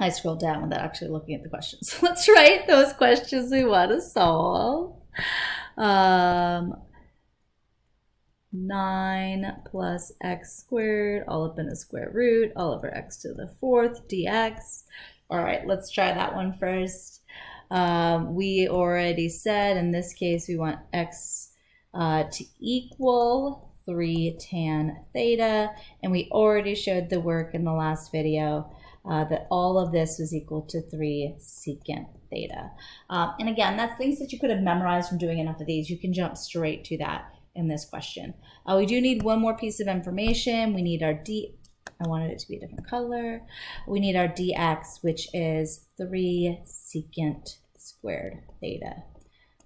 I scrolled down without actually looking at the questions. Let's write those questions we want to solve. 9 plus x squared, all up in a square root, all over x to the fourth dx. All right, let's try that one first. We already said in this case we want x to equal 3 tan theta, and we already showed the work in the last video that all of this was equal to 3 secant theta. And again, that's things that you could have memorized from doing enough of these. You can jump straight to that in this question. We do need one more piece of information. We need our I wanted it to be a different color. We need our dx, which is 3 secant squared theta.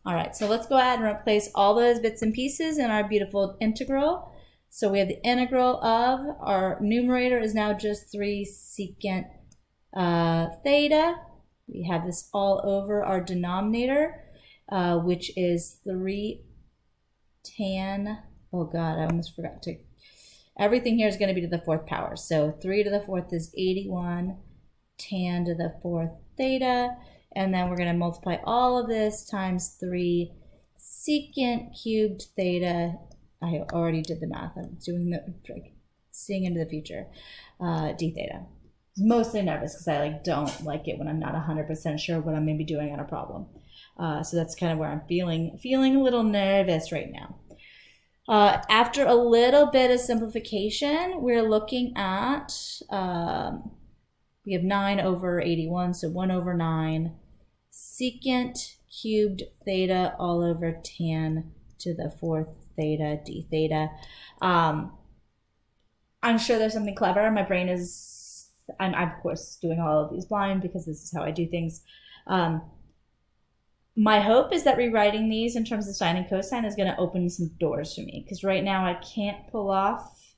All right, so let's go ahead and replace all those bits and pieces in our beautiful integral. So we have the integral of our numerator is now just 3 secant theta. We have this all over our denominator, which is 3 tan, oh God, I almost forgot to, everything here is going to be to the fourth power. So 3 to the fourth is 81 tan to the fourth theta. And then we're going to multiply all of this times 3 secant cubed theta. I already did the math. I'm doing the, seeing into the future. D theta. I'm mostly nervous because I don't like it when I'm not 100% sure what I'm going to be doing on a problem. So that's kind of where I'm feeling a little nervous right now. After a little bit of simplification, we're looking at, we have 9 over 81, so 1 over 9 secant cubed theta all over tan to the fourth theta d theta. I'm sure there's something clever. My brain is, I'm of course doing all of these blind because this is how I do things. My hope is that rewriting these in terms of sine and cosine is going to open some doors for me, because right now I can't pull off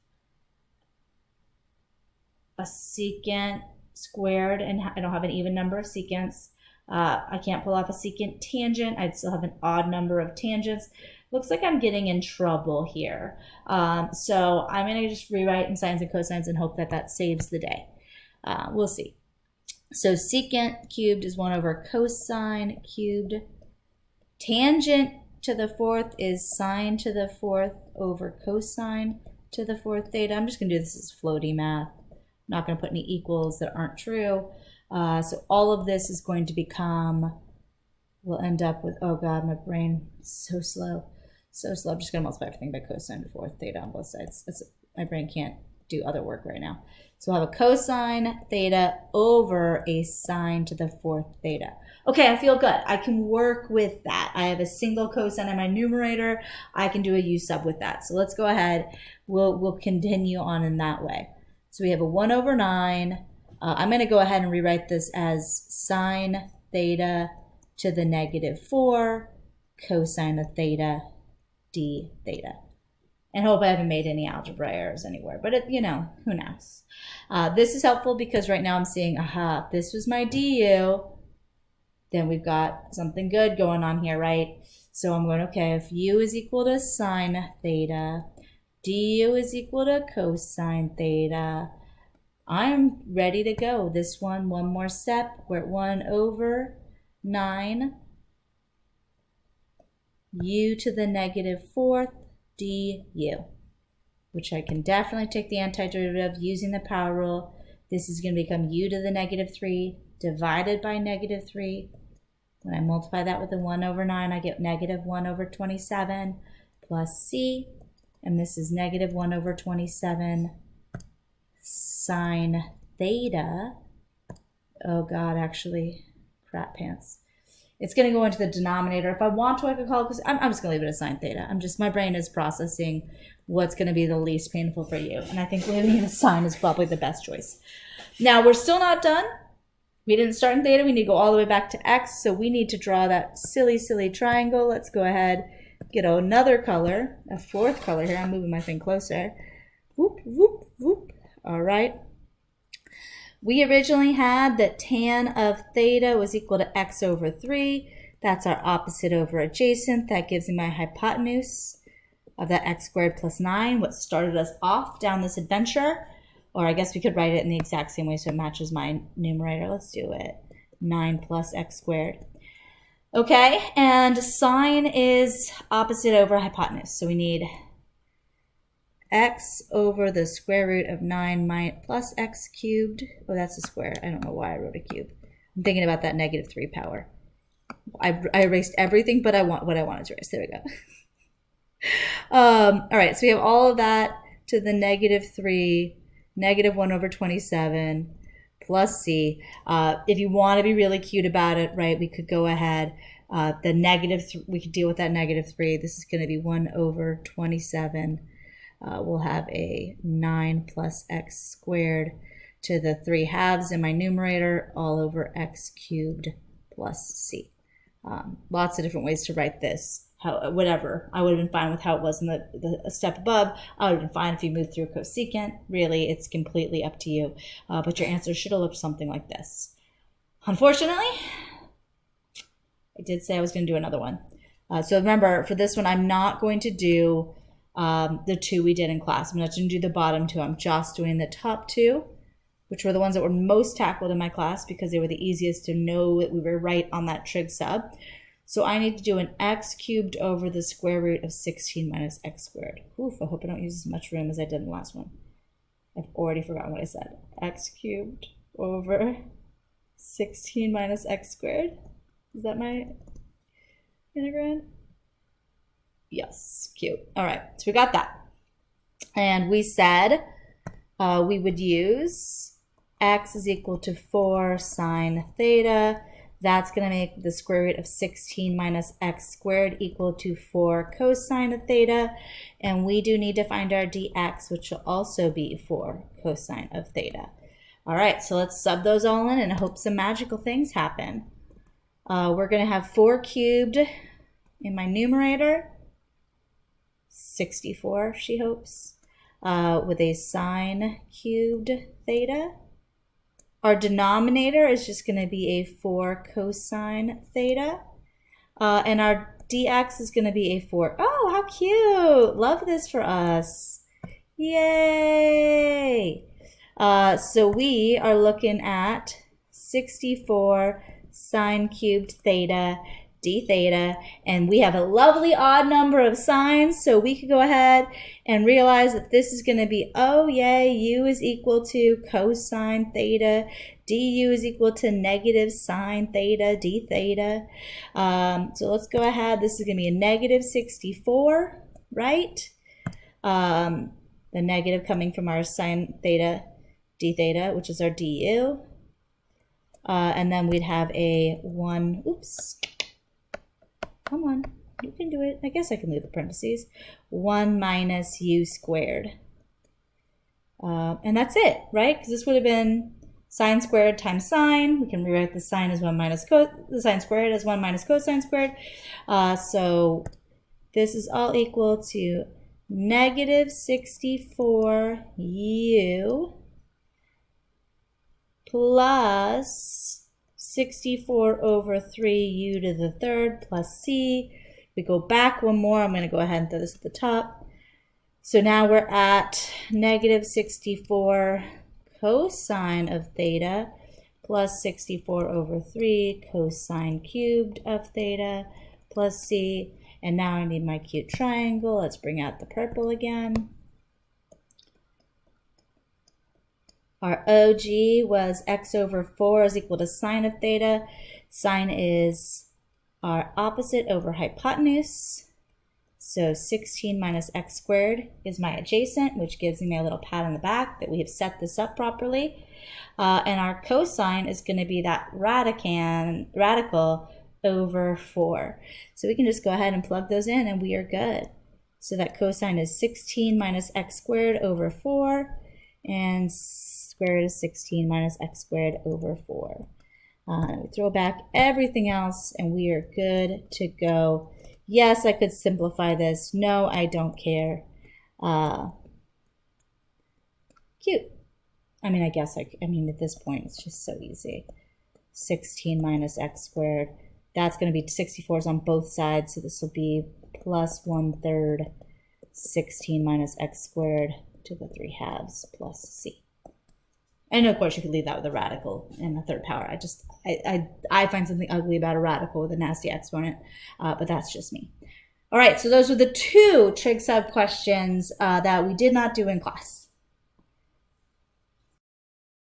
a secant squared and I don't have an even number of secants. I can't pull off a secant tangent. I'd still have an odd number of tangents. Looks like I'm getting in trouble here. So I'm going to just rewrite in sines and cosines and hope that that saves the day. We'll see. So secant cubed is 1 over cosine cubed. Tangent to the fourth is sine to the fourth over cosine to the fourth theta. I'm just going to do this as floaty math. I'm not going to put any equals that aren't true. So all of this is going to become, we'll end up with, oh God, my brain is so slow. So slow. I'm just going to multiply everything by cosine to the fourth theta on both sides. My brain can't do other work right now. So I'll have a cosine theta over a sine to the fourth theta. Okay, I feel good. I can work with that. I have a single cosine in my numerator. I can do a u sub with that. So let's go ahead. We'll continue on in that way. So we have a 1 over 9. I'm going to go ahead and rewrite this as sine theta to the -4 cosine of theta d theta. And hope I haven't made any algebra errors anywhere, but it, who knows. This is helpful because right now I'm seeing, aha, this was my du. Then we've got something good going on here, right? So I'm going, okay, if u is equal to sine theta, du is equal to cosine theta, I'm ready to go. This one more step. We're at 1 over 9 u to the -4th du, which I can definitely take the antiderivative using the power rule. This is going to become u to the -3 divided by -3. When I multiply that with the 1 over 9, I get -1 over 27 plus c, and this is -1 over 27 sine theta. Oh God, actually, crap pants. It's going to go into the denominator. If I want to, I could call it, because I'm just going to leave it as sine theta. My brain is processing what's going to be the least painful for you. And I think leaving it as sine is probably the best choice. Now, we're still not done. We didn't start in theta. We need to go all the way back to x. So we need to draw that silly, silly triangle. Let's go ahead, get another color, a fourth color here. I'm moving my thing closer. Whoop, whoop, whoop. All right. We originally had that tan of theta was equal to x over 3. That's our opposite over adjacent. That gives me my hypotenuse of that x squared plus 9, what started us off down this adventure. or I guess we could write it in the exact same way so it matches my numerator. Let's do it. 9 plus x squared. Okay, and sine is opposite over hypotenuse. So we need x over the square root of 9 plus x cubed. Oh, that's a square. I don't know why I wrote a cube. I'm thinking about that -3 power. I erased everything, but I want what I wanted to erase. There we go. All right, so we have all of that to the -3, -1 over 27, plus c. If you want to be really cute about it, right, we could go ahead. We could deal with that -3. This is going to be 1 over 27. We'll have a 9 plus x squared to the 3/2 in my numerator, all over x cubed plus c. Lots of different ways to write this. Whatever. I would have been fine with how it was in the step above. I would have been fine if you moved through cosecant. Really, it's completely up to you. But your answer should have looked something like this. Unfortunately, I did say I was going to do another one. So remember, for this one, I'm not going to do the 2 we did in class. I'm not going to do the bottom 2. I'm just doing the top 2, which were the ones that were most tackled in my class because they were the easiest to know that we were right on that trig sub. So I need to do an x cubed over the square root of 16 minus x squared. Oof, I hope I don't use as much room as I did in the last one. I've already forgotten what I said. X cubed over 16 minus x squared. Is that my integrand? Yes, cute. All right, so we got that. And we said we would use x is equal to 4 sine theta. That's going to make the square root of 16 minus x squared equal to 4 cosine of theta. And we do need to find our dx, which will also be 4 cosine of theta. All right, so let's sub those all in and hope some magical things happen. We're going to have 4 cubed in my numerator. 64, she hopes, with a sine cubed theta. Our denominator is just going to be a 4 cosine theta. And our dx is going to be a 4. Oh, how cute. Love this for us. Yay. So we are looking at 64 sine cubed theta d theta, and we have a lovely odd number of signs, so we could go ahead and realize that this is going to be, oh yay, u is equal to cosine theta, du is equal to negative sine theta d theta. So let's go ahead. This is going to be a negative 64, right? The negative coming from our sine theta d theta, which is our du. And then we'd have a 1, oops. Come on, you can do it. I guess I can leave the parentheses. 1 minus u squared. And that's it, right? Because this would have been sine squared times sine. We can rewrite the sine as 1 minus the sine squared as 1 minus cosine squared. So this is all equal to negative 64 u plus 64 over 3 u to the third plus c. We go back one more. I'm going to go ahead and throw this at the top. So now we're at negative 64 cosine of theta plus 64 over 3 cosine cubed of theta plus c. And now I need my cute triangle. Let's bring out the purple again. Our OG was x over 4 is equal to sine of theta. Sine is our opposite over hypotenuse. So 16 minus x squared is my adjacent, which gives me a little pat on the back that we have set this up properly. And our cosine is going to be that radical over 4. So we can just go ahead and plug those in and we are good. So that cosine is 16 minus x squared over 4. And square root is 16 minus x squared over 4. We throw back everything else and we are good to go. Yes, I could simplify this. No, I don't care. Cute. I mean, I guess at this point, it's just so easy. 16 minus x squared. That's going to be 64s on both sides. So this will be plus 1/3 16 minus x squared to the 3/2 plus c. And of course, you could leave that with a radical in the third power. I find something ugly about a radical with a nasty exponent, but that's just me. All right, so those were the two trig sub questions that we did not do in class.